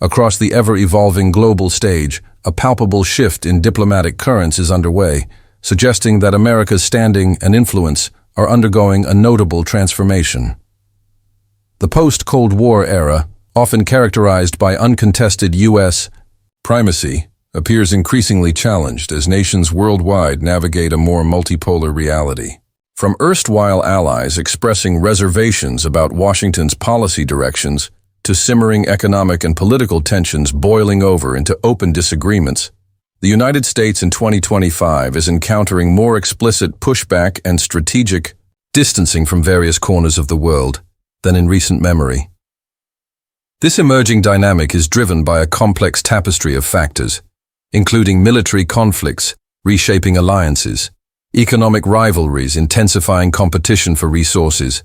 Across the ever-evolving global stage, a palpable shift in diplomatic currents is underway, suggesting that America's standing and influence are undergoing a notable transformation. The post-Cold War era, often characterized by uncontested U.S. primacy, appears increasingly challenged as nations worldwide navigate a more multipolar reality. From erstwhile allies expressing reservations about Washington's policy directions to simmering economic and political tensions boiling over into open disagreements, the United States in 2025 is encountering more explicit pushback and strategic distancing from various corners of the world than in recent memory. This emerging dynamic is driven by a complex tapestry of factors, including military conflicts, reshaping alliances, economic rivalries intensifying competition for resources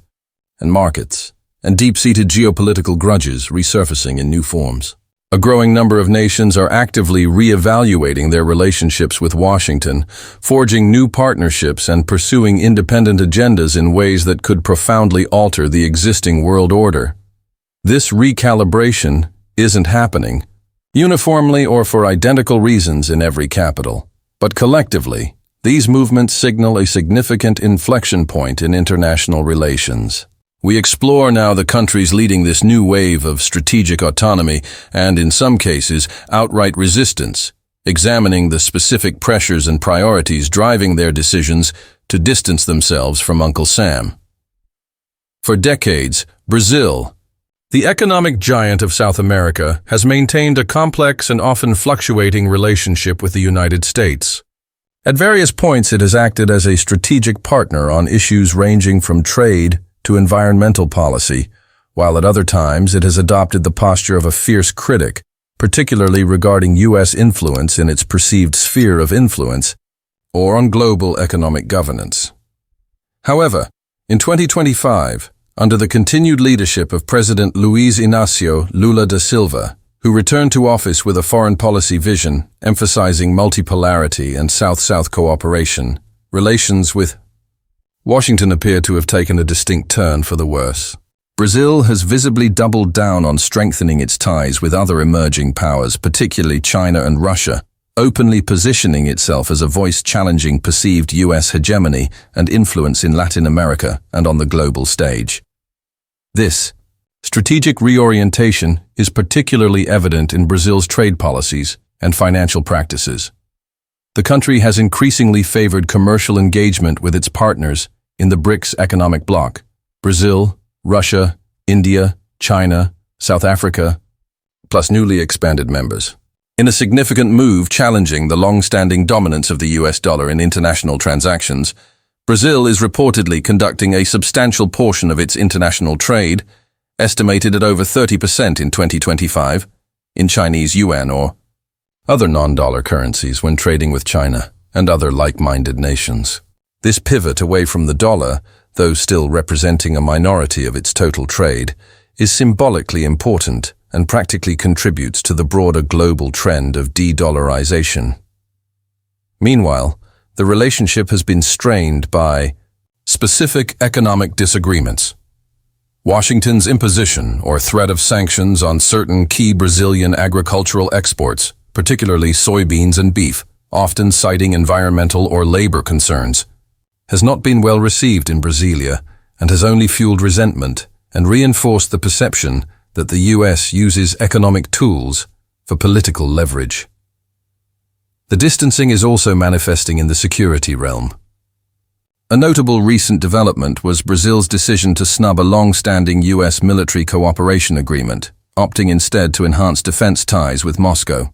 and markets, and deep-seated geopolitical grudges resurfacing in new forms. A growing number of nations are actively re-evaluating their relationships with Washington, forging new partnerships and pursuing independent agendas in ways that could profoundly alter the existing world order. This recalibration isn't happening uniformly or for identical reasons in every capital, but collectively, these movements signal a significant inflection point in international relations. We explore now the countries leading this new wave of strategic autonomy and, in some cases, outright resistance, examining the specific pressures and priorities driving their decisions to distance themselves from Uncle Sam. For decades, Brazil, the economic giant of South America, has maintained a complex and often fluctuating relationship with the United States. At various points, it has acted as a strategic partner on issues ranging from trade to environmental policy, while at other times it has adopted the posture of a fierce critic, particularly regarding U.S. influence in its perceived sphere of influence or on global economic governance. However, in 2025, under the continued leadership of President Luiz Inácio Lula da Silva, who returned to office with a foreign policy vision emphasizing multipolarity and South-South cooperation, relations with Washington appear to have taken a distinct turn for the worse. Brazil has visibly doubled down on strengthening its ties with other emerging powers, particularly China and Russia, openly positioning itself as a voice challenging perceived U.S. hegemony and influence in Latin America and on the global stage. This strategic reorientation is particularly evident in Brazil's trade policies and financial practices. The country has increasingly favored commercial engagement with its partners in the BRICS economic bloc: Brazil, Russia, India, China, South Africa, plus newly expanded members. In a significant move challenging the long-standing dominance of the US dollar in international transactions, Brazil is reportedly conducting a substantial portion of its international trade, estimated at over 30% in 2025, in Chinese yuan or other non-dollar currencies when trading with China and other like-minded nations. This pivot away from the dollar, though still representing a minority of its total trade, is symbolically important and practically contributes to the broader global trend of de-dollarization. Meanwhile, the relationship has been strained by specific economic disagreements. Washington's imposition or threat of sanctions on certain key Brazilian agricultural exports, particularly soybeans and beef, often citing environmental or labor concerns, has not been well received in Brasilia and has only fueled resentment and reinforced the perception that the U.S. uses economic tools for political leverage. The distancing is also manifesting in the security realm. A notable recent development was Brazil's decision to snub a long-standing U.S. military cooperation agreement, opting instead to enhance defense ties with Moscow.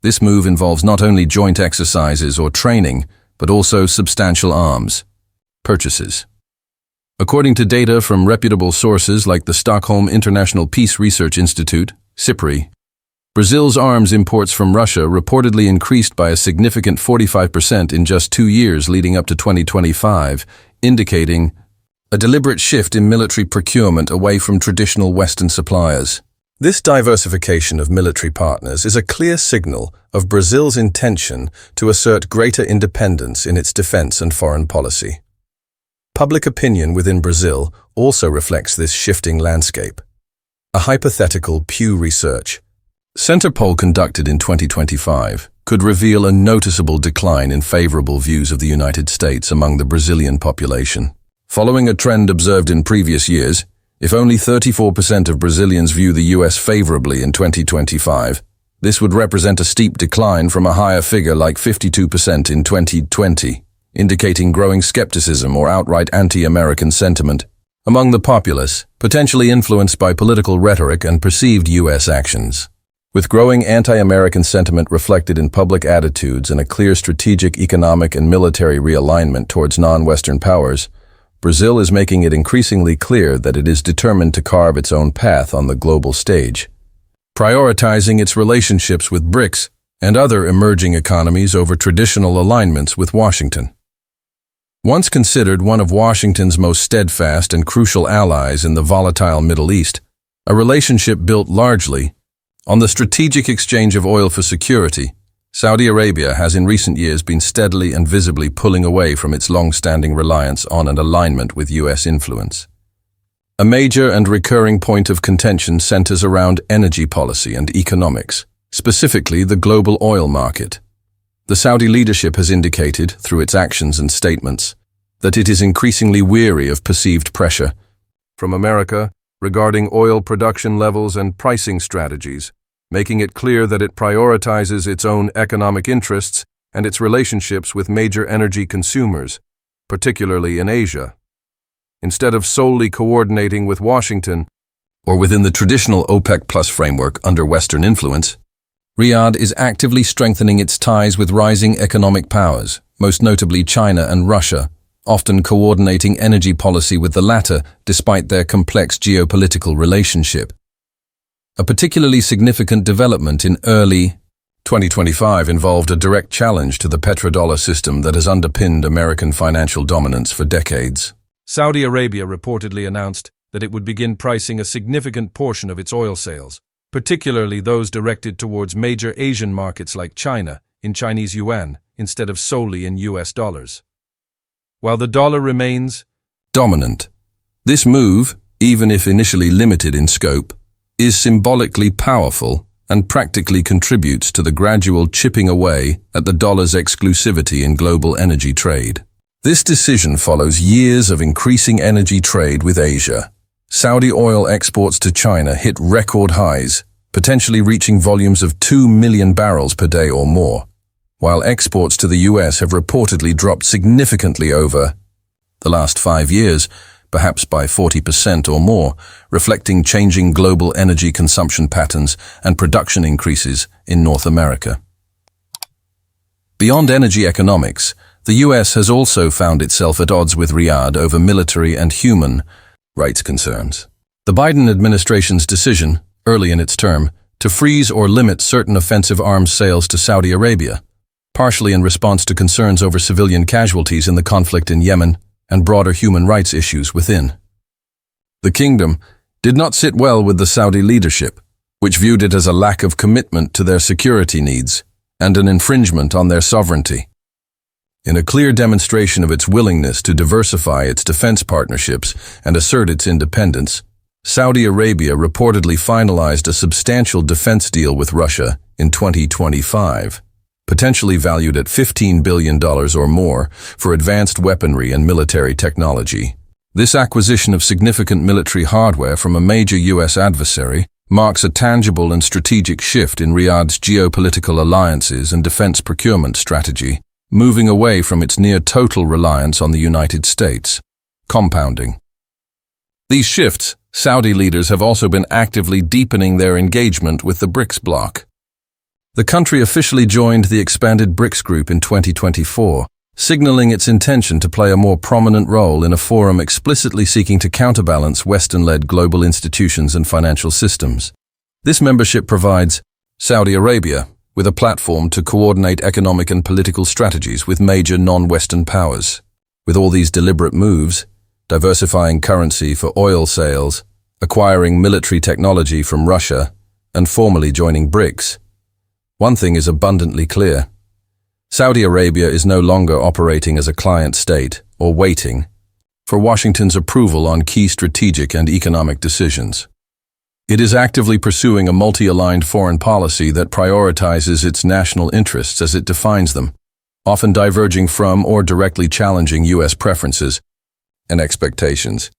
This move involves not only joint exercises or training, but also substantial arms purchases. According to data from reputable sources like the Stockholm International Peace Research Institute, SIPRI, Brazil's arms imports from Russia reportedly increased by a significant 45% in just 2 years leading up to 2025, indicating a deliberate shift in military procurement away from traditional Western suppliers. This diversification of military partners is a clear signal of Brazil's intention to assert greater independence in its defense and foreign policy. Public opinion within Brazil also reflects this shifting landscape. A hypothetical Pew Research Center poll conducted in 2025 could reveal a noticeable decline in favorable views of the United States among the Brazilian population. Following a trend observed in previous years, if only 34% of Brazilians view the US favorably in 2025, this would represent a steep decline from a higher figure like 52% in 2020, indicating growing skepticism or outright anti-American sentiment among the populace, potentially influenced by political rhetoric and perceived US actions. With growing anti-American sentiment reflected in public attitudes and a clear strategic, economic, and military realignment towards non-Western powers, Brazil is making it increasingly clear that it is determined to carve its own path on the global stage, prioritizing its relationships with BRICS and other emerging economies over traditional alignments with Washington. Once considered one of Washington's most steadfast and crucial allies in the volatile Middle East, a relationship built largely on the strategic exchange of oil for security, Saudi Arabia has in recent years been steadily and visibly pulling away from its long-standing reliance on and alignment with US influence. A major and recurring point of contention centers around energy policy and economics, specifically the global oil market. The Saudi leadership has indicated, through its actions and statements, that it is increasingly weary of perceived pressure from America regarding oil production levels and pricing strategies, making it clear that it prioritizes its own economic interests and its relationships with major energy consumers, particularly in Asia. Instead of solely coordinating with Washington, or within the traditional OPEC+ framework under Western influence, Riyadh is actively strengthening its ties with rising economic powers, most notably China and Russia, often coordinating energy policy with the latter despite their complex geopolitical relationship. A particularly significant development in early 2025 involved a direct challenge to the petrodollar system that has underpinned American financial dominance for decades. Saudi Arabia reportedly announced that it would begin pricing a significant portion of its oil sales, particularly those directed towards major Asian markets like China, in Chinese yuan, instead of solely in US dollars. While the dollar remains dominant, this move, even if initially limited in scope, is symbolically powerful and practically contributes to the gradual chipping away at the dollar's exclusivity in global energy trade. This decision follows years of increasing energy trade with Asia. Saudi oil exports to China hit record highs, potentially reaching volumes of 2 million barrels per day or more, while exports to the US have reportedly dropped significantly over the last 5 years, perhaps by 40% or more, reflecting changing global energy consumption patterns and production increases in North America. Beyond energy economics, the US has also found itself at odds with Riyadh over military and human rights concerns. The Biden administration's decision, early in its term, to freeze or limit certain offensive arms sales to Saudi Arabia, partially in response to concerns over civilian casualties in the conflict in Yemen and broader human rights issues within the kingdom, did not sit well with the Saudi leadership, which viewed it as a lack of commitment to their security needs and an infringement on their sovereignty. In a clear demonstration of its willingness to diversify its defense partnerships and assert its independence, Saudi Arabia reportedly finalized a substantial defense deal with Russia in 2025, potentially valued at $15 billion or more for advanced weaponry and military technology. This acquisition of significant military hardware from a major U.S. adversary marks a tangible and strategic shift in Riyadh's geopolitical alliances and defense procurement strategy, moving away from its near-total reliance on the United States. Compounding these shifts, Saudi leaders have also been actively deepening their engagement with the BRICS bloc. The country officially joined the expanded BRICS group in 2024, signaling its intention to play a more prominent role in a forum explicitly seeking to counterbalance Western-led global institutions and financial systems. This membership provides Saudi Arabia with a platform to coordinate economic and political strategies with major non-Western powers. With all these deliberate moves, diversifying currency for oil sales, acquiring military technology from Russia, and formally joining BRICS, one thing is abundantly clear. Saudi Arabia is no longer operating as a client state or waiting for Washington's approval on key strategic and economic decisions. It is actively pursuing a multi-aligned foreign policy that prioritizes its national interests as it defines them, often diverging from or directly challenging U.S. preferences and expectations.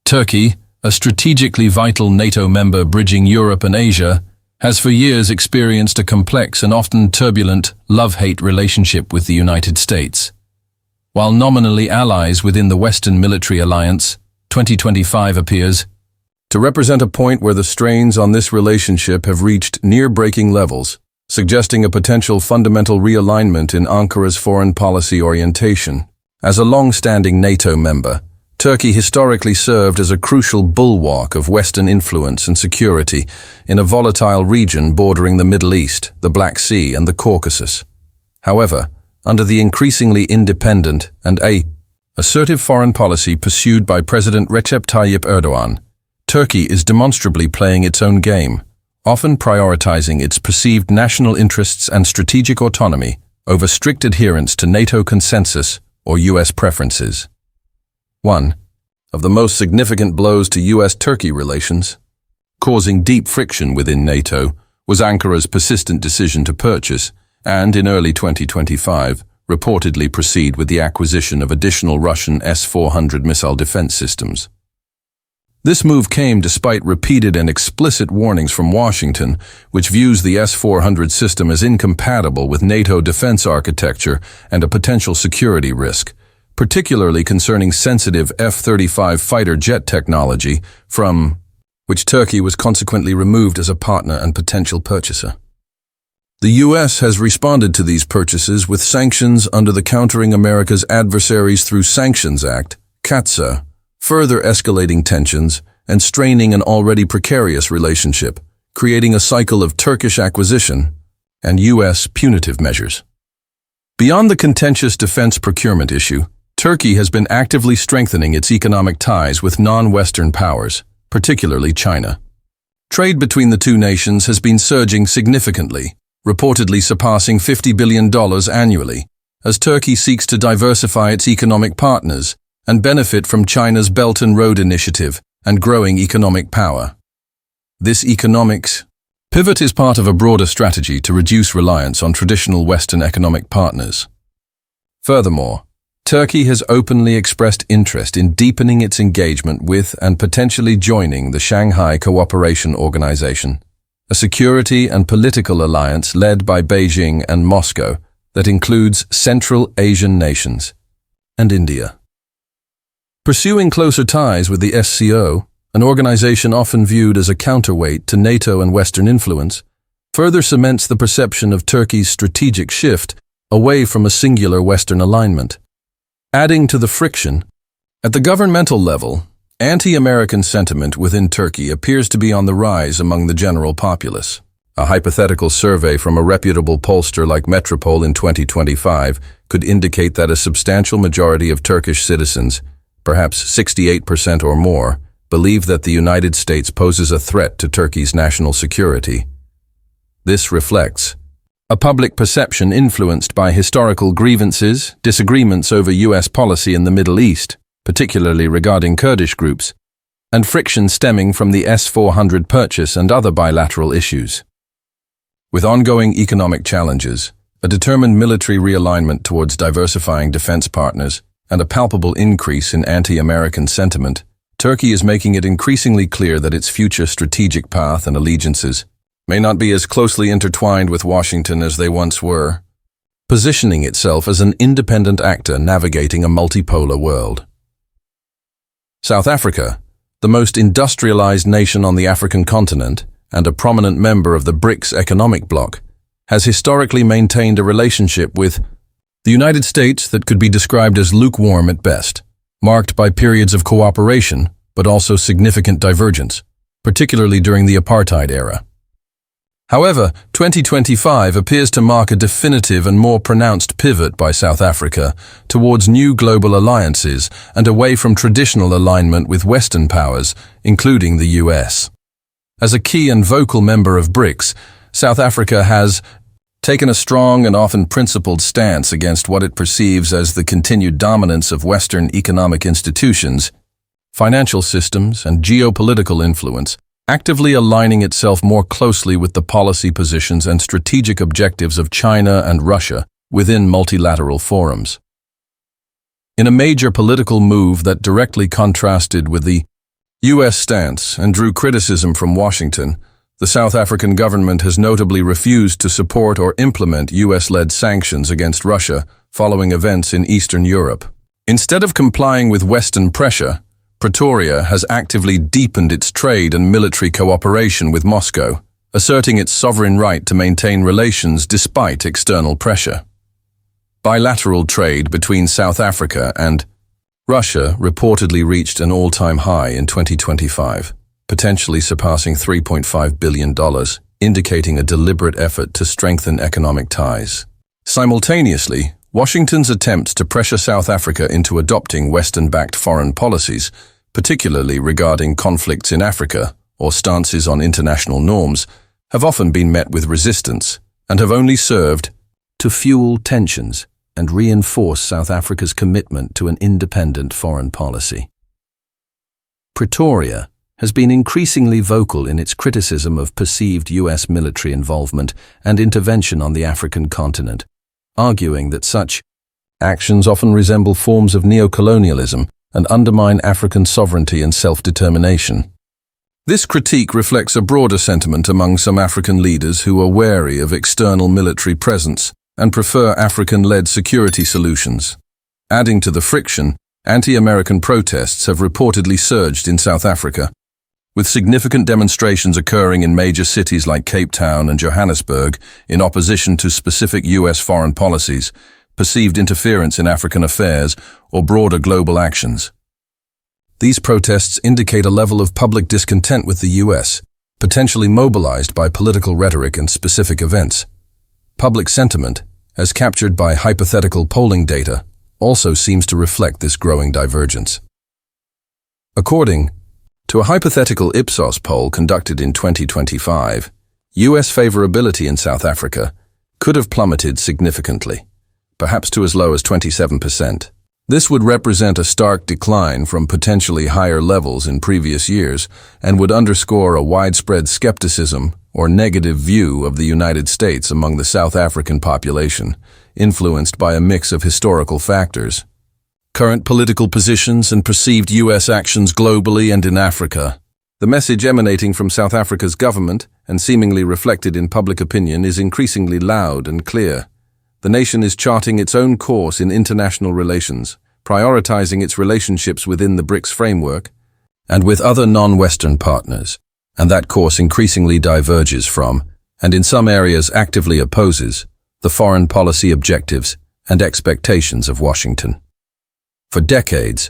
Turkey, a strategically vital NATO member bridging Europe and Asia, has for years experienced a complex and often turbulent love-hate relationship with the United States. While nominally allies within the Western military alliance, 2025 appears to represent a point where the strains on this relationship have reached near-breaking levels, suggesting a potential fundamental realignment in Ankara's foreign policy orientation. As a long-standing NATO member, Turkey historically served as a crucial bulwark of Western influence and security in a volatile region bordering the Middle East, the Black Sea, and the Caucasus. However, under the increasingly independent and assertive foreign policy pursued by President Recep Tayyip Erdogan, Turkey is demonstrably playing its own game, often prioritizing its perceived national interests and strategic autonomy over strict adherence to NATO consensus or U.S. preferences. One of the most significant blows to U.S.-Turkey relations, causing deep friction within NATO, was Ankara's persistent decision to purchase and, in early 2025, reportedly proceed with the acquisition of additional Russian S-400 missile defense systems. This move came despite repeated and explicit warnings from Washington, which views the S-400 system as incompatible with NATO defense architecture and a potential security risk, particularly concerning sensitive F-35 fighter jet technology, from which Turkey was consequently removed as a partner and potential purchaser. The U.S. has responded to these purchases with sanctions under the Countering America's Adversaries Through Sanctions Act, CAATSA, further escalating tensions and straining an already precarious relationship, creating a cycle of Turkish acquisition and U.S. punitive measures. Beyond the contentious defense procurement issue, Turkey has been actively strengthening its economic ties with non-Western powers, particularly China. Trade between the two nations has been surging significantly, reportedly surpassing $50 billion annually, as Turkey seeks to diversify its economic partners and benefit from China's Belt and Road Initiative and growing economic power. This economics pivot is part of a broader strategy to reduce reliance on traditional Western economic partners. Furthermore, Turkey has openly expressed interest in deepening its engagement with and potentially joining the Shanghai Cooperation Organization, a security and political alliance led by Beijing and Moscow that includes Central Asian nations and India. Pursuing closer ties with the SCO, an organization often viewed as a counterweight to NATO and Western influence, further cements the perception of Turkey's strategic shift away from a singular Western alignment. Adding to the friction, at the governmental level, anti-American sentiment within Turkey appears to be on the rise among the general populace. A hypothetical survey from a reputable pollster like Metropole in 2025 could indicate that a substantial majority of Turkish citizens, perhaps 68% or more, believe that the United States poses a threat to Turkey's national security. This reflects a public perception influenced by historical grievances, disagreements over U.S. policy in the Middle East, particularly regarding Kurdish groups, and friction stemming from the S-400 purchase and other bilateral issues. With ongoing economic challenges, a determined military realignment towards diversifying defense partners, and a palpable increase in anti-American sentiment, Turkey is making it increasingly clear that its future strategic path and allegiances may not be as closely intertwined with Washington as they once were, positioning itself as an independent actor navigating a multipolar world. South Africa, the most industrialized nation on the African continent and a prominent member of the BRICS economic bloc, has historically maintained a relationship with the United States that could be described as lukewarm at best, marked by periods of cooperation but also significant divergence, particularly during the apartheid era. However, 2025 appears to mark a definitive and more pronounced pivot by South Africa towards new global alliances and away from traditional alignment with Western powers, including the US. As a key and vocal member of BRICS, South Africa has taken a strong and often principled stance against what it perceives as the continued dominance of Western economic institutions, financial systems, and geopolitical influence, actively aligning itself more closely with the policy positions and strategic objectives of China and Russia within multilateral forums. In a major political move that directly contrasted with the U.S. stance and drew criticism from Washington, the South African government has notably refused to support or implement U.S.-led sanctions against Russia following events in Eastern Europe. Instead of complying with Western pressure, Pretoria has actively deepened its trade and military cooperation with Moscow, asserting its sovereign right to maintain relations despite external pressure. Bilateral trade between South Africa and Russia reportedly reached an all-time high in 2025, potentially surpassing $3.5 billion, indicating a deliberate effort to strengthen economic ties. Simultaneously, Washington's attempts to pressure South Africa into adopting Western-backed foreign policies, particularly regarding conflicts in Africa or stances on international norms, have often been met with resistance and have only served to fuel tensions and reinforce South Africa's commitment to an independent foreign policy. Pretoria has been increasingly vocal in its criticism of perceived U.S. military involvement and intervention on the African continent, arguing that such actions often resemble forms of neocolonialism and undermine African sovereignty and self-determination. This critique reflects a broader sentiment among some African leaders who are wary of external military presence and prefer African-led security solutions. Adding to the friction, anti-American protests have reportedly surged in South Africa, with significant demonstrations occurring in major cities like Cape Town and Johannesburg in opposition to specific U.S. foreign policies, perceived interference in African affairs, or broader global actions. These protests indicate a level of public discontent with the U.S., potentially mobilized by political rhetoric and specific events. Public sentiment, as captured by hypothetical polling data, also seems to reflect this growing divergence. According to a hypothetical Ipsos poll conducted in 2025, U.S. favorability in South Africa could have plummeted significantly, perhaps to as low as 27%. This would represent a stark decline from potentially higher levels in previous years and would underscore a widespread skepticism or negative view of the United States among the South African population, influenced by a mix of historical factors. Current political positions and perceived U.S. actions globally and in Africa. The message emanating from South Africa's government and seemingly reflected in public opinion is increasingly loud and clear. The nation is charting its own course in international relations, prioritizing its relationships within the BRICS framework and with other non-Western partners, and that course increasingly diverges from, and in some areas actively opposes, the foreign policy objectives and expectations of Washington. For decades,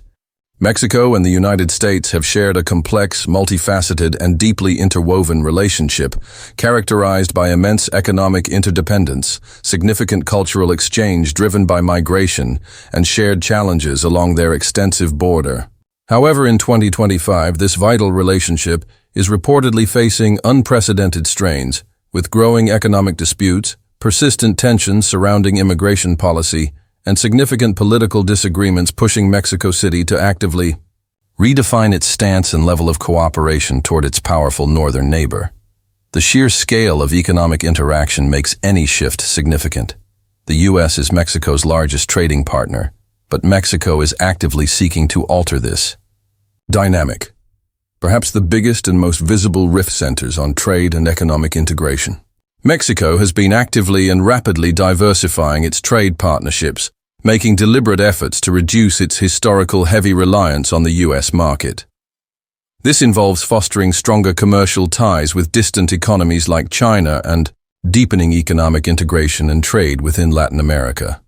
Mexico and the United States have shared a complex, multifaceted, and deeply interwoven relationship characterized by immense economic interdependence, significant cultural exchange driven by migration, and shared challenges along their extensive border. However, in 2025, this vital relationship is reportedly facing unprecedented strains, with growing economic disputes, persistent tensions surrounding immigration policy, and significant political disagreements pushing Mexico City to actively redefine its stance and level of cooperation toward its powerful northern neighbor. The sheer scale of economic interaction makes any shift significant. The U.S. is Mexico's largest trading partner, but Mexico is actively seeking to alter this dynamic. Perhaps the biggest and most visible rift centers on trade and economic integration. Mexico has been actively and rapidly diversifying its trade partnerships, making deliberate efforts to reduce its historical heavy reliance on the U.S. market. This involves fostering stronger commercial ties with distant economies like China and deepening economic integration and trade within Latin America.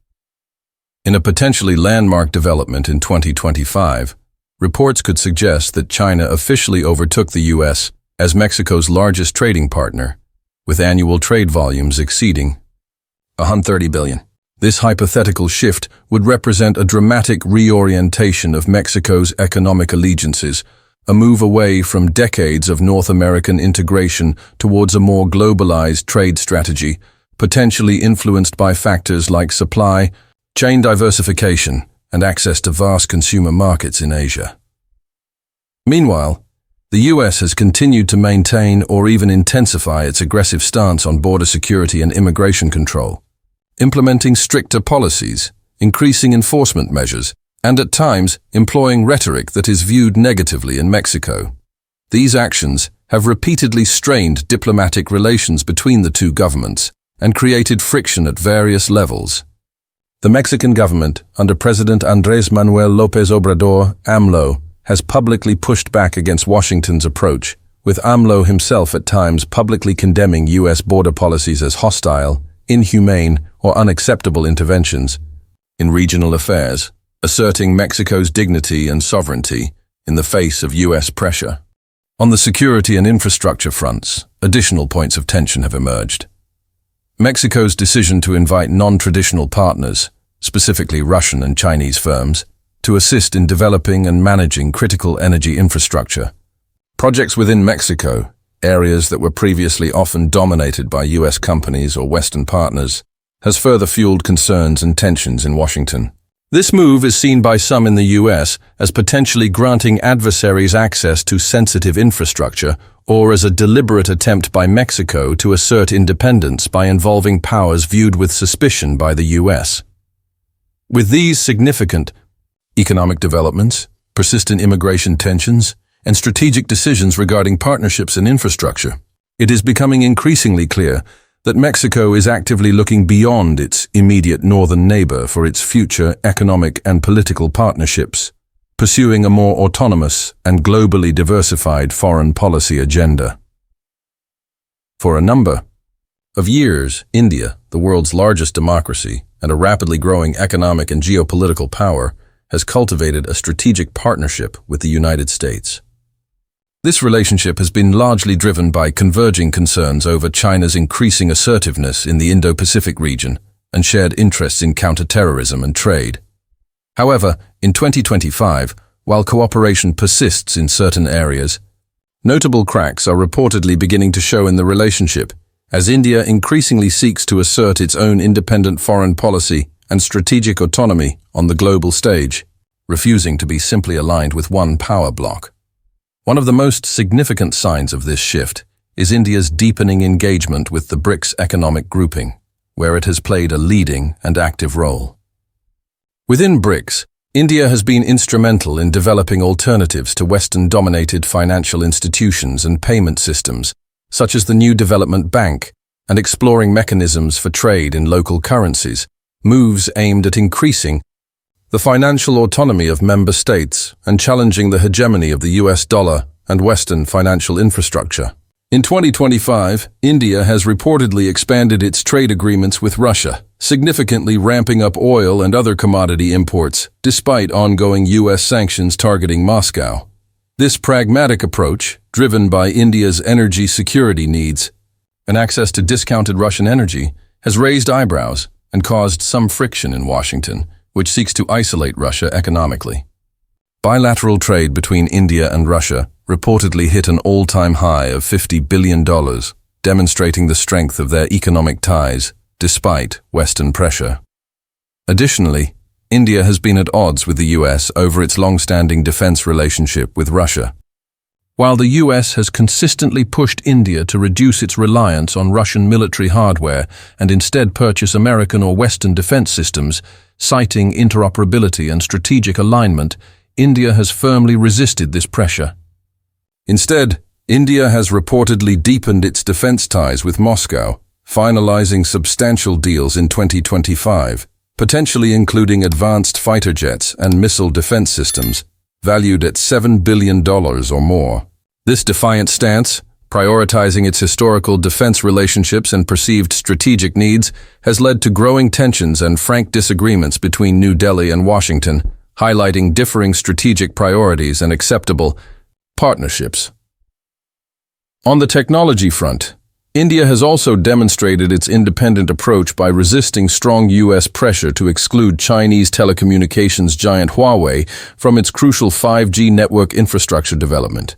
In a potentially landmark development in 2025, reports could suggest that China officially overtook the U.S. as Mexico's largest trading partner, with annual trade volumes exceeding $130 billion. This hypothetical shift would represent a dramatic reorientation of Mexico's economic allegiances, a move away from decades of North American integration towards a more globalized trade strategy, potentially influenced by factors like supply, chain diversification, and access to vast consumer markets in Asia. Meanwhile, The US has continued to maintain or even intensify its aggressive stance on border security and immigration control, implementing stricter policies, increasing enforcement measures, and at times employing rhetoric that is viewed negatively in Mexico. These actions have repeatedly strained diplomatic relations between the two governments and created friction at various levels. The Mexican government, under President Andrés Manuel López Obrador, AMLO, has publicly pushed back against Washington's approach, with AMLO himself at times publicly condemning U.S. border policies as hostile, inhumane, or unacceptable interventions in regional affairs, asserting Mexico's dignity and sovereignty in the face of U.S. pressure. On the security and infrastructure fronts, additional points of tension have emerged. Mexico's decision to invite non-traditional partners, specifically Russian and Chinese firms, to assist in developing and managing critical energy infrastructure. Projects within Mexico, areas that were previously often dominated by U.S. companies or Western partners, has further fueled concerns and tensions in Washington. This move is seen by some in the U.S. as potentially granting adversaries access to sensitive infrastructure or as a deliberate attempt by Mexico to assert independence by involving powers viewed with suspicion by the U.S. With these significant economic developments, persistent immigration tensions, and strategic decisions regarding partnerships and infrastructure, it is becoming increasingly clear that Mexico is actively looking beyond its immediate northern neighbor for its future economic and political partnerships, pursuing a more autonomous and globally diversified foreign policy agenda. For a number of years, India, the world's largest democracy and a rapidly growing economic and geopolitical power, has cultivated a strategic partnership with the United States. This relationship has been largely driven by converging concerns over China's increasing assertiveness in the Indo-Pacific region and shared interests in counterterrorism and trade. However, in 2025, while cooperation persists in certain areas, notable cracks are reportedly beginning to show in the relationship as India increasingly seeks to assert its own independent foreign policy and strategic autonomy on the global stage, refusing to be simply aligned with one power bloc. One of the most significant signs of this shift is India's deepening engagement with the BRICS economic grouping, where it has played a leading and active role. Within BRICS, India has been instrumental in developing alternatives to Western-dominated financial institutions and payment systems, such as the New Development Bank, and exploring mechanisms for trade in local currencies, moves aimed at increasing the financial autonomy of member states and challenging the hegemony of the US dollar and Western financial infrastructure. In 2025, India has reportedly expanded its trade agreements with Russia, significantly ramping up oil and other commodity imports, despite ongoing US sanctions targeting Moscow. This pragmatic approach, driven by India's energy security needs and access to discounted Russian energy, has raised eyebrows and caused some friction in Washington, which seeks to isolate Russia economically. Bilateral trade between India and Russia reportedly hit an all-time high of $50 billion, demonstrating the strength of their economic ties despite Western pressure. Additionally, India has been at odds with the US over its long-standing defense relationship with Russia. While the US has consistently pushed India to reduce its reliance on Russian military hardware and instead purchase American or Western defense systems, citing interoperability and strategic alignment, India has firmly resisted this pressure. Instead, India has reportedly deepened its defense ties with Moscow, finalizing substantial deals in 2025, potentially including advanced fighter jets and missile defense systems, valued at $7 billion or more. This defiant stance, prioritizing its historical defense relationships and perceived strategic needs, has led to growing tensions and frank disagreements between New Delhi and Washington, highlighting differing strategic priorities and acceptable partnerships. On the technology front, India has also demonstrated its independent approach by resisting strong U.S. pressure to exclude Chinese telecommunications giant Huawei from its crucial 5G network infrastructure development.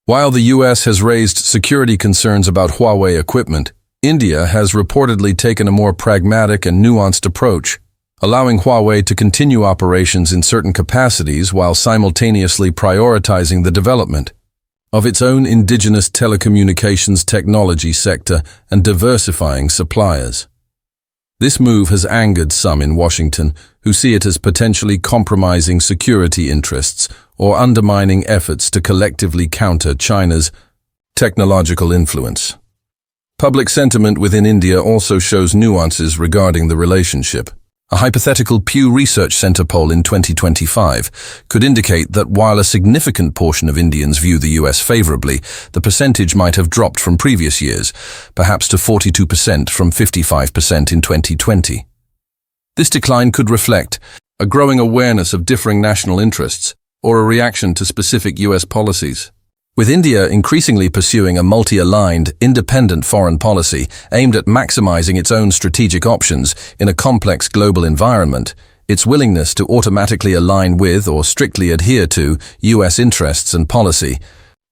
While the U.S. has raised security concerns about Huawei equipment, India has reportedly taken a more pragmatic and nuanced approach, allowing Huawei to continue operations in certain capacities while simultaneously prioritizing the development of its own indigenous telecommunications technology sector and diversifying suppliers. This move has angered some in Washington, who see it as potentially compromising security interests or undermining efforts to collectively counter China's technological influence. Public sentiment within India also shows nuances regarding the relationship. A hypothetical Pew Research Center poll in 2025 could indicate that while a significant portion of Indians view the US favorably, the percentage might have dropped from previous years, perhaps to 42% from 55% in 2020. This decline could reflect a growing awareness of differing national interests or a reaction to specific US policies. With India increasingly pursuing a multi-aligned, independent foreign policy aimed at maximizing its own strategic options in a complex global environment, its willingness to automatically align with or strictly adhere to US interests and policy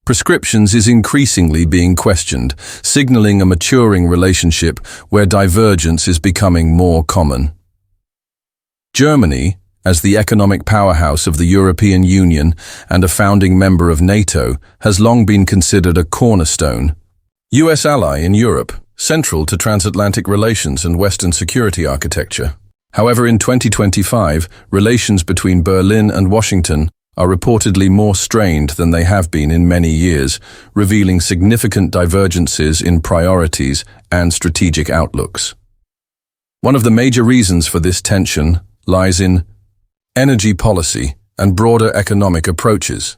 prescriptions is increasingly being questioned, signaling a maturing relationship where divergence is becoming more common. Germany, as the economic powerhouse of the European Union and a founding member of NATO, has long been considered a cornerstone US ally in Europe, central to transatlantic relations and Western security architecture. However, in 2025, relations between Berlin and Washington are reportedly more strained than they have been in many years, revealing significant divergences in priorities and strategic outlooks. One of the major reasons for this tension lies in energy policy and broader economic approaches.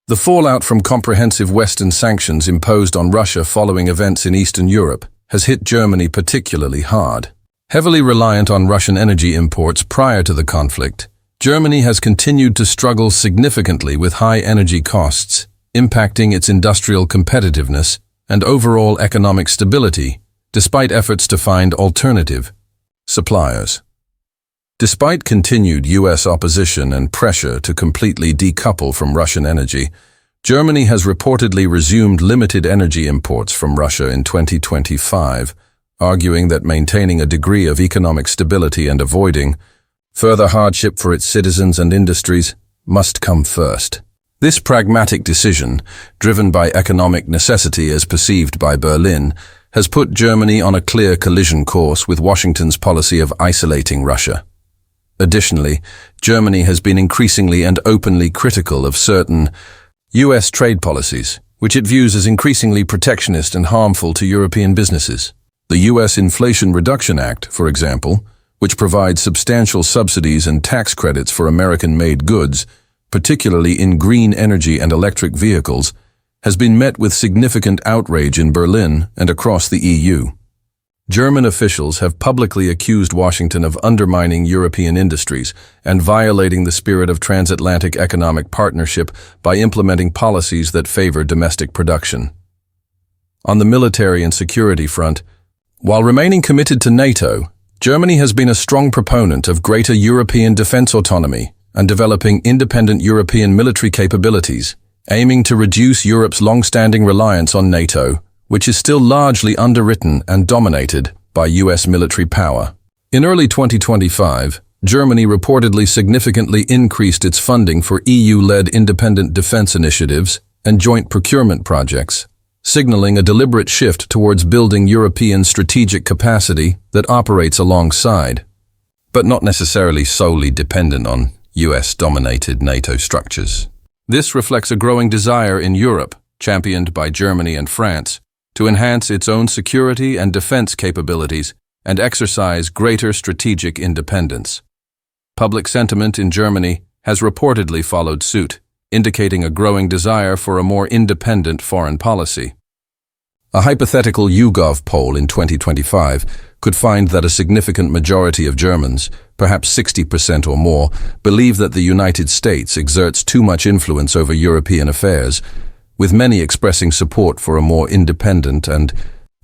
The fallout from comprehensive Western sanctions imposed on Russia following events in Eastern Europe has hit Germany particularly hard. Heavily reliant on Russian energy imports prior to the conflict, Germany has continued to struggle significantly with high energy costs, impacting its industrial competitiveness and overall economic stability, despite efforts to find alternative suppliers. Despite continued US opposition and pressure to completely decouple from Russian energy, Germany has reportedly resumed limited energy imports from Russia in 2025, arguing that maintaining a degree of economic stability and avoiding further hardship for its citizens and industries must come first. This pragmatic decision, driven by economic necessity as perceived by Berlin, has put Germany on a clear collision course with Washington's policy of isolating Russia. Additionally, Germany has been increasingly and openly critical of certain US trade policies, which it views as increasingly protectionist and harmful to European businesses. The US Inflation Reduction Act, for example, which provides substantial subsidies and tax credits for American-made goods, particularly in green energy and electric vehicles, has been met with significant outrage in Berlin and across the EU. German officials have publicly accused Washington of undermining European industries and violating the spirit of transatlantic economic partnership by implementing policies that favor domestic production. On the military and security front, while remaining committed to NATO, Germany has been a strong proponent of greater European defense autonomy and developing independent European military capabilities, aiming to reduce Europe's long-standing reliance on NATO, which is still largely underwritten and dominated by US military power. In early 2025, Germany reportedly significantly increased its funding for EU-led independent defense initiatives and joint procurement projects, signaling a deliberate shift towards building European strategic capacity that operates alongside, but not necessarily solely dependent on US-dominated NATO structures. This reflects a growing desire in Europe, championed by Germany and France, to enhance its own security and defense capabilities and exercise greater strategic independence. Public sentiment in Germany has reportedly followed suit, indicating a growing desire for a more independent foreign policy. A hypothetical YouGov poll in 2025 could find that a significant majority of Germans, perhaps 60% or more, believe that the United States exerts too much influence over European affairs, with many expressing support for a more independent and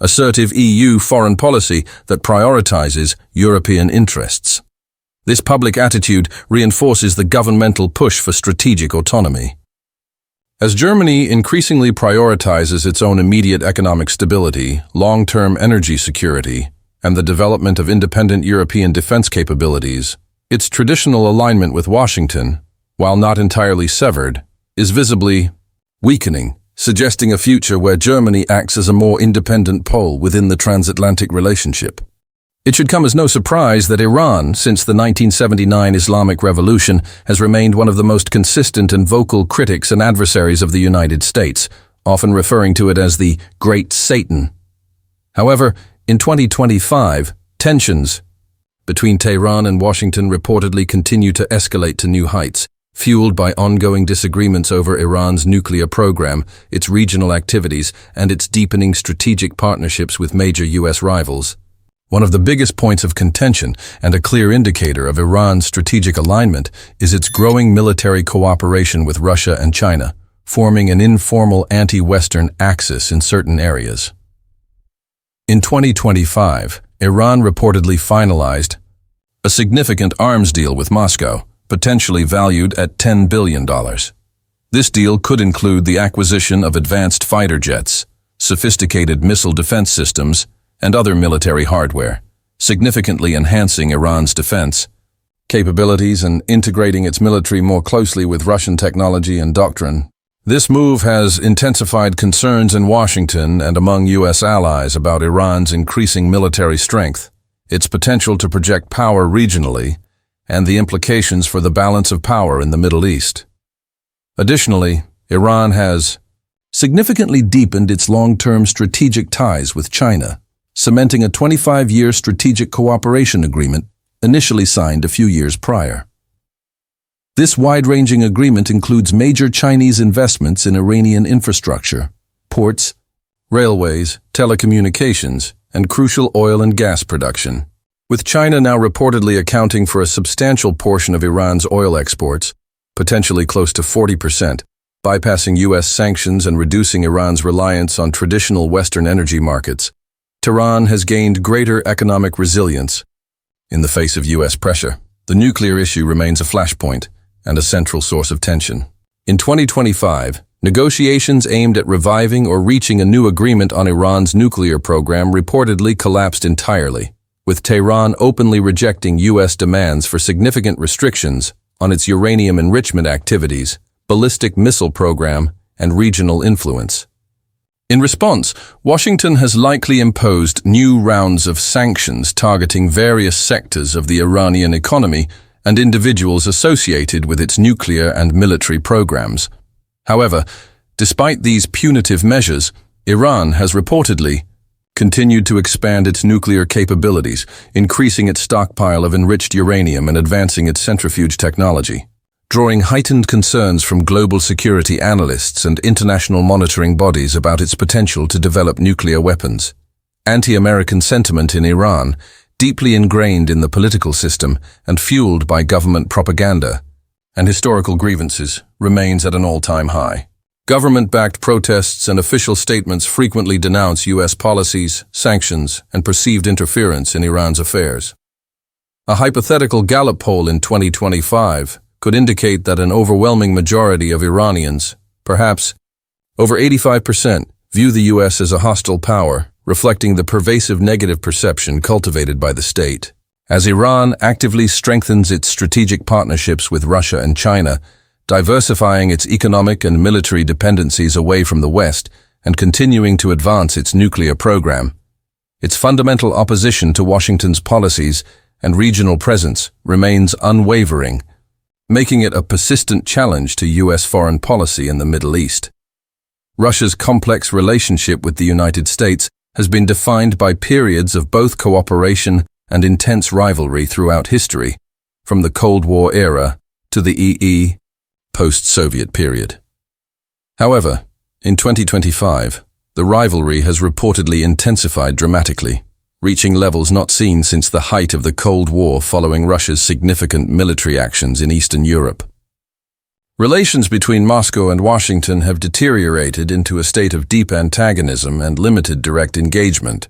assertive EU foreign policy that prioritizes European interests. This public attitude reinforces the governmental push for strategic autonomy. As Germany increasingly prioritizes its own immediate economic stability, long-term energy security, and the development of independent European defense capabilities, its traditional alignment with Washington, while not entirely severed, is visibly weakening suggesting a future where Germany acts as a more independent pole within the transatlantic relationship. It should come as no surprise that Iran, since the 1979 Islamic Revolution, has remained one of the most consistent and vocal critics and adversaries of the United States, often referring to it as the Great Satan. However, in 2025, tensions between Tehran and Washington reportedly continue to escalate to new heights, fueled by ongoing disagreements over Iran's nuclear program, its regional activities, and its deepening strategic partnerships with major U.S. rivals. One of the biggest points of contention and a clear indicator of Iran's strategic alignment is its growing military cooperation with Russia and China, forming an informal anti-Western axis in certain areas. In 2025, Iran reportedly finalized a significant arms deal with Moscow, potentially valued at $10 billion. This deal could include the acquisition of advanced fighter jets, sophisticated missile defense systems, and other military hardware, significantly enhancing Iran's defense capabilities and integrating its military more closely with Russian technology and doctrine. This move has intensified concerns in Washington and among U.S. allies about Iran's increasing military strength, its potential to project power regionally, and the implications for the balance of power in the Middle East. Additionally, Iran has significantly deepened its long-term strategic ties with China, cementing a 25-year strategic cooperation agreement initially signed a few years prior. This wide-ranging agreement includes major Chinese investments in Iranian infrastructure, ports, railways, telecommunications, and crucial oil and gas production. With China now reportedly accounting for a substantial portion of Iran's oil exports, potentially close to 40%, bypassing U.S. sanctions and reducing Iran's reliance on traditional Western energy markets, Tehran has gained greater economic resilience. In the face of U.S. pressure, the nuclear issue remains a flashpoint and a central source of tension. In 2025, negotiations aimed at reviving or reaching a new agreement on Iran's nuclear program reportedly collapsed entirely, with Tehran openly rejecting U.S. demands for significant restrictions on its uranium enrichment activities, ballistic missile program, and regional influence. In response, Washington has likely imposed new rounds of sanctions targeting various sectors of the Iranian economy and individuals associated with its nuclear and military programs. However, despite these punitive measures, Iran has reportedly continued to expand its nuclear capabilities, increasing its stockpile of enriched uranium and advancing its centrifuge technology, drawing heightened concerns from global security analysts and international monitoring bodies about its potential to develop nuclear weapons. Anti-American sentiment in Iran, deeply ingrained in the political system and fueled by government propaganda and historical grievances, remains at an all-time high. Government-backed protests and official statements frequently denounce U.S. policies, sanctions, and perceived interference in Iran's affairs. A hypothetical Gallup poll in 2025 could indicate that an overwhelming majority of Iranians, perhaps over 85%, view the U.S. as a hostile power, reflecting the pervasive negative perception cultivated by the state. As Iran actively strengthens its strategic partnerships with Russia and China, diversifying its economic and military dependencies away from the West and continuing to advance its nuclear program, its fundamental opposition to Washington's policies and regional presence remains unwavering, making it a persistent challenge to U.S. foreign policy in the Middle East. Russia's complex relationship with the United States has been defined by periods of both cooperation and intense rivalry throughout history, from the Cold War era to the post-Soviet period. However, in 2025, the rivalry has reportedly intensified dramatically, reaching levels not seen since the height of the Cold War following Russia's significant military actions in Eastern Europe. Relations between Moscow and Washington have deteriorated into a state of deep antagonism and limited direct engagement,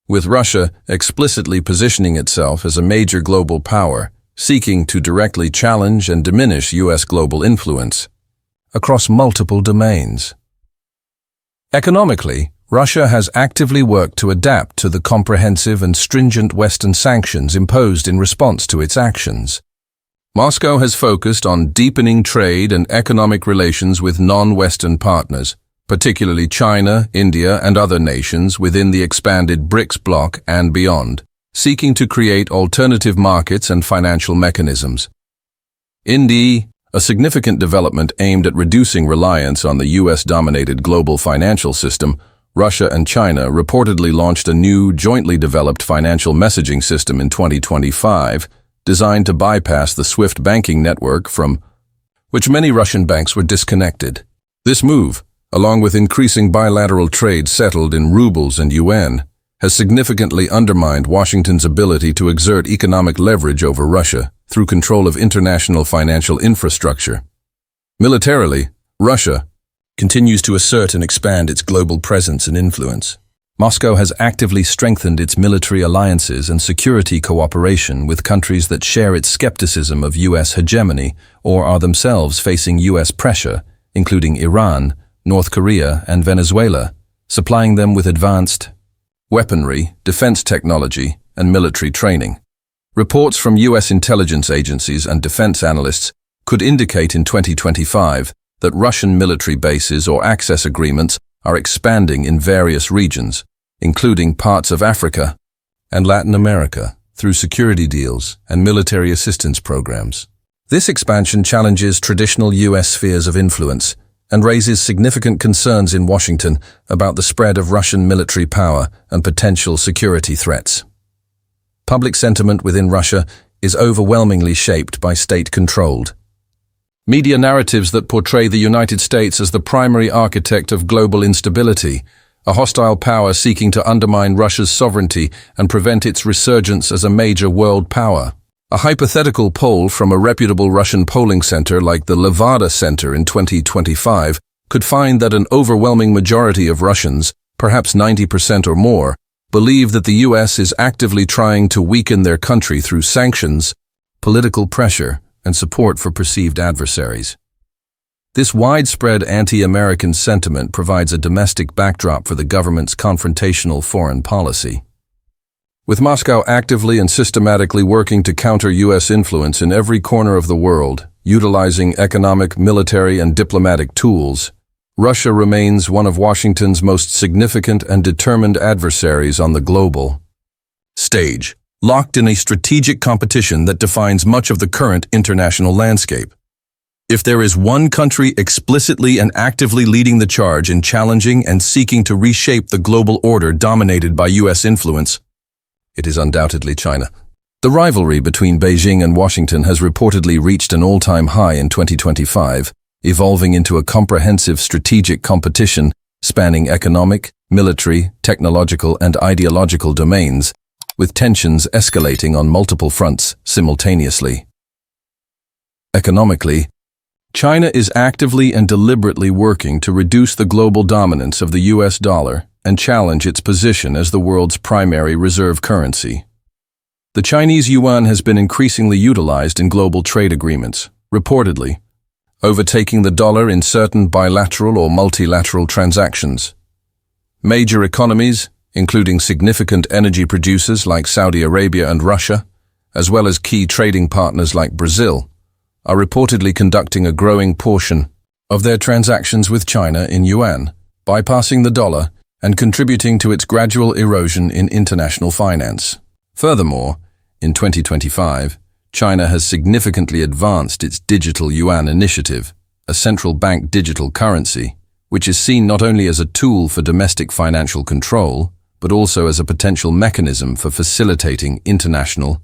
with Russia explicitly positioning itself as a major global power, seeking to directly challenge and diminish U.S. global influence across multiple domains. Economically, Russia has actively worked to adapt to the comprehensive and stringent Western sanctions imposed in response to its actions. Moscow has focused on deepening trade and economic relations with non-Western partners, particularly China, India, and other nations within the expanded BRICS bloc and beyond, seeking to create alternative markets and financial mechanisms. Indeed, a significant development aimed at reducing reliance on the US-dominated global financial system, Russia and China reportedly launched a new, jointly developed financial messaging system in 2025, designed to bypass the SWIFT banking network from which many Russian banks were disconnected. This move, along with increasing bilateral trade settled in rubles and yuan, has significantly undermined Washington's ability to exert economic leverage over Russia through control of international financial infrastructure. Militarily, Russia continues to assert and expand its global presence and influence. Moscow has actively strengthened its military alliances and security cooperation with countries that share its skepticism of US hegemony or are themselves facing US pressure, including Iran, North Korea, and Venezuela, supplying them with advanced weaponry, defense technology, and military training. Reports from US intelligence agencies and defense analysts could indicate in 2025 that Russian military bases or access agreements are expanding in various regions, including parts of Africa and Latin America, through security deals and military assistance programs. This expansion challenges traditional US spheres of influence and raises significant concerns in Washington about the spread of Russian military power and potential security threats. Public sentiment within Russia is overwhelmingly shaped by state-controlled media narratives that portray the United States as the primary architect of global instability, a hostile power seeking to undermine Russia's sovereignty and prevent its resurgence as a major world power. A hypothetical poll from a reputable Russian polling center like the Levada Center in 2025 could find that an overwhelming majority of Russians, perhaps 90% or more, believe that the US is actively trying to weaken their country through sanctions, political pressure, and support for perceived adversaries. This widespread anti-American sentiment provides a domestic backdrop for the government's confrontational foreign policy. With Moscow actively and systematically working to counter US influence in every corner of the world, utilizing economic, military, and diplomatic tools, Russia remains one of Washington's most significant and determined adversaries on the global stage, locked in a strategic competition that defines much of the current international landscape. If there is one country explicitly and actively leading the charge in challenging and seeking to reshape the global order dominated by US influence, it is undoubtedly China. The rivalry between Beijing and Washington has reportedly reached an all-time high in 2025, evolving into a comprehensive strategic competition spanning economic, military, technological, and ideological domains, with tensions escalating on multiple fronts simultaneously. Economically, China is actively and deliberately working to reduce the global dominance of the US dollar and challenge its position as the world's primary reserve currency. The Chinese yuan has been increasingly utilized in global trade agreements, reportedly overtaking the dollar in certain bilateral or multilateral transactions. Major economies, including significant energy producers like Saudi Arabia and Russia, as well as key trading partners like Brazil, are reportedly conducting a growing portion of their transactions with China in yuan, bypassing the dollar and contributing to its gradual erosion in international finance. Furthermore, in 2025, China has significantly advanced its digital yuan initiative, a central bank digital currency, which is seen not only as a tool for domestic financial control, but also as a potential mechanism for facilitating international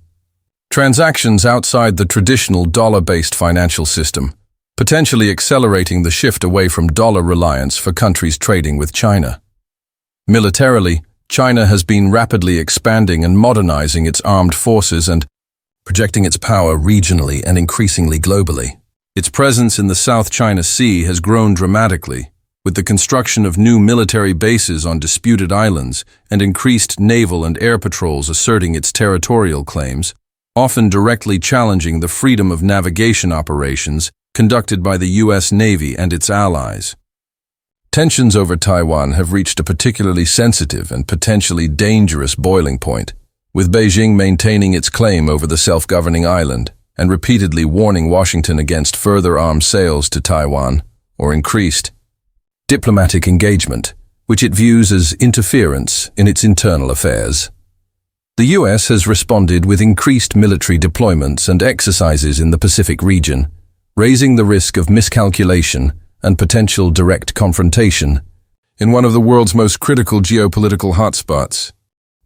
transactions outside the traditional dollar-based financial system, potentially accelerating the shift away from dollar reliance for countries trading with China. Militarily, China has been rapidly expanding and modernizing its armed forces and projecting its power regionally and increasingly globally. Its presence in the South China Sea has grown dramatically, with the construction of new military bases on disputed islands and increased naval and air patrols asserting its territorial claims, often directly challenging the freedom of navigation operations conducted by the US Navy and its allies. Tensions over Taiwan have reached a particularly sensitive and potentially dangerous boiling point, with Beijing maintaining its claim over the self-governing island and repeatedly warning Washington against further arms sales to Taiwan or increased diplomatic engagement, which it views as interference in its internal affairs. The US has responded with increased military deployments and exercises in the Pacific region, raising the risk of miscalculation and potential direct confrontation in one of the world's most critical geopolitical hotspots.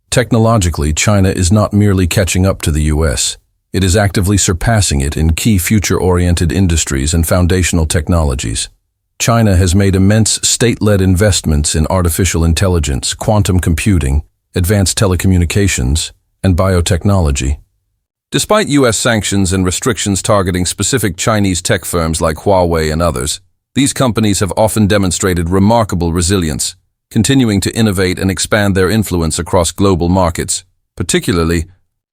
Technologically, China is not merely catching up to the US. It is actively surpassing it in key future-oriented industries and foundational technologies. China has made immense state-led investments in artificial intelligence, quantum computing, advanced telecommunications, and biotechnology. Despite US sanctions and restrictions targeting specific Chinese tech firms like Huawei and others, these companies have often demonstrated remarkable resilience, continuing to innovate and expand their influence across global markets, particularly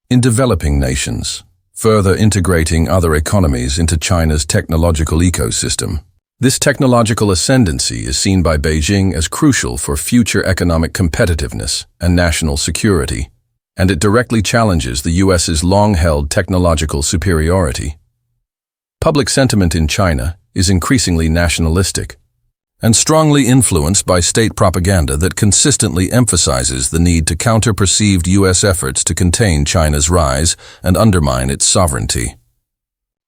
in developing nations, further integrating other economies into China's technological ecosystem. This technological ascendancy is seen by Beijing as crucial for future economic competitiveness and national security, and it directly challenges the US's long-held technological superiority. Public sentiment in China is increasingly nationalistic and strongly influenced by state propaganda that consistently emphasizes the need to counter perceived US efforts to contain China's rise and undermine its sovereignty.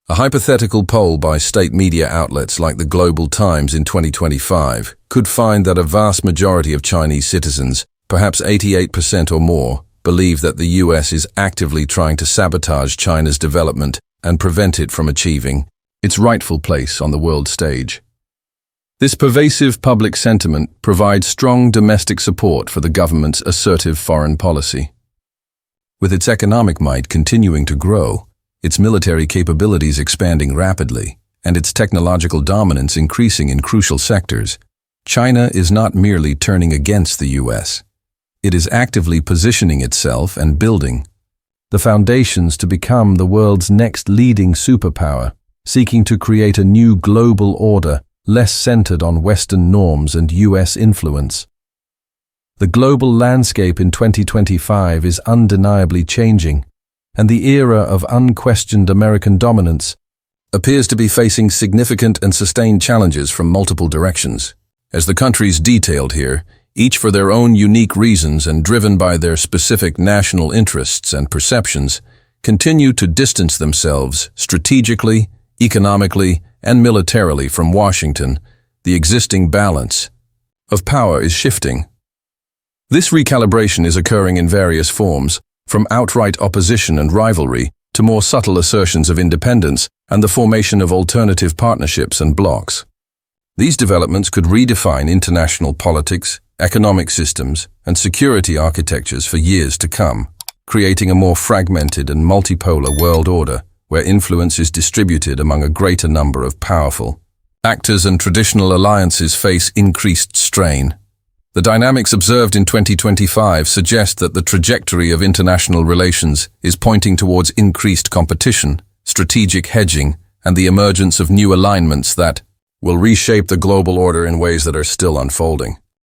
A hypothetical poll by state media outlets like the Global Times in 2025 could find that a vast majority of Chinese citizens, perhaps 88% or more, believe that the US is actively trying to sabotage China's development and prevent it from achieving its rightful place on the world stage. This pervasive public sentiment provides strong domestic support for the government's assertive foreign policy. With its economic might continuing to grow, its military capabilities expanding rapidly, and its technological dominance increasing in crucial sectors, China is not merely turning against the US. It is actively positioning itself and building the foundations to become the world's next leading superpower, seeking to create a new global order less centered on Western norms and US influence. The global landscape in 2025 is undeniably changing, and the era of unquestioned American dominance appears to be facing significant and sustained challenges from multiple directions. As the countries detailed here, each for their own unique reasons and driven by their specific national interests and perceptions, continue to distance themselves strategically, economically, and militarily from Washington, the existing balance of power is shifting. This recalibration is occurring in various forms, from outright opposition and rivalry to more subtle assertions of independence and the formation of alternative partnerships and blocs. These developments could redefine international politics, economic systems, and security architectures for years to come, creating a more fragmented and multipolar world order where influence is distributed among a greater number of powerful actors and traditional alliances face increased strain. The dynamics observed in 2025 suggest that the trajectory of international relations is pointing towards increased competition, strategic hedging, and the emergence of new alignments that will reshape the global order in ways that are still unfolding.